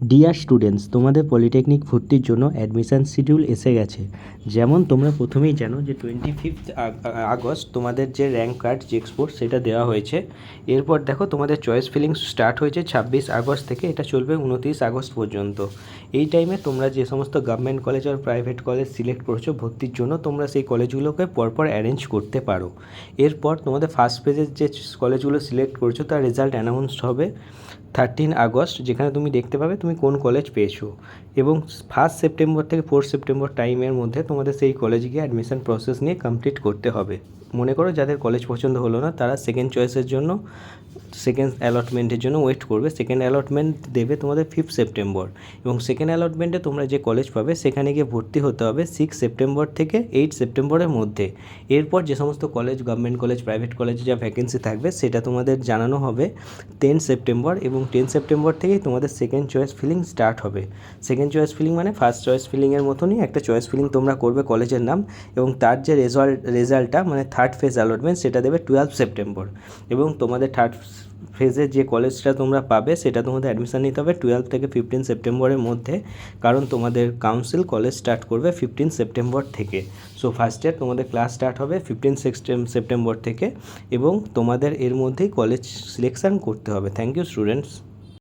Dear students, তোমাদের polytechnic ভর্তির জন্য অ্যাডমিশান শিডিউল এসে গেছে। যেমন তোমরা প্রথমেই জানো যে 25 আগস্ট তোমাদের যে র্যাঙ্ক কার্ড জেক্সপোর্ট সেটা দেওয়া হয়েছে। এরপর দেখো তোমাদের চয়েস ফিলিং স্টার্ট হয়েছে 26 আগস্ট থেকে, এটা চলবে 29 আগস্ট পর্যন্ত। এই টাইমে তোমরা যে সমস্ত গভর্নমেন্ট কলেজ আর প্রাইভেট কলেজ সিলেক্ট করছো ভর্তির জন্য, তোমরা সেই কলেজগুলোকে পরপর অ্যারেঞ্জ করতে পারো। এরপর তোমাদের ফার্স্ট ফেজের যে কলেজগুলো সিলেক্ট করছো তার রেজাল্ট অ্যানাউন্সড হবে 13 আগস্ট, যেখানে তুমি দেখতে পাবে তুমি কোন কলেজ পেয়েছো। এবং 1 সেপ্টেম্বর থেকে 4 সেপ্টেম্বর টাইমের মধ্যে তোমাদের সেই কলেজে গিয়ে অ্যাডমিশন প্রসেস নিয়ে কমপ্লিট করতে হবে। মনে করো যাদের কলেজ পছন্দ হলো না তারা সেকেন্ড চয়েসের জন্য, সেকেন্ড অ্যালটমেন্টের জন্য ওয়েট করবে। সেকেন্ড অ্যালটমেন্ট দেবে তোমাদের 5 সেপ্টেম্বর, এবং সেকেন্ড অ্যালটমেন্টে তোমরা যে কলেজ পাবে সেখানে গিয়ে ভর্তি হতে হবে 6 সেপ্টেম্বর থেকে 8 সেপ্টেম্বরের মধ্যে। এরপর যে সমস্ত কলেজ, গভর্নমেন্ট কলেজ, প্রাইভেট কলেজে যা ভ্যাকেন্সি থাকবে সেটা তোমাদের জানানো হবে 10 সেপ্টেম্বর, এবং 10 সেপ্টেম্বর থেকেই তোমাদের সেকেন্ড চয়েস ফিলিং স্টার্ট হবে। সেকেন্ড চয়েস ফিলিং মানে ফার্স্ট চয়েস ফিলিংয়ের মতনই একটা চয়েস ফিলিং তোমরা করবে কলেজের নাম, এবং তার যে রেজাল্টটা মানে থার্ড ফেজ অ্যালটমেন্ট সেটা দেবে 12 সেপ্টেম্বর। এবং তোমাদের থার্ড ফেজে যে কলেজটা তোমরা পাবে সেটা তোমাদের অ্যাডমিশান নিতে হবে 12 থেকে 15 সেপ্টেম্বরের মধ্যে, কারণ তোমাদের কাউন্সিল কলেজ স্টার্ট করবে 15 সেপ্টেম্বর থেকে। সো ফার্স্ট ইয়ার তোমাদের ক্লাস স্টার্ট হবে 15 সেপ্টেম্বর থেকে, এবং তোমাদের এর মধ্যেই কলেজ সিলেকশান করতে হবে। Thank you students.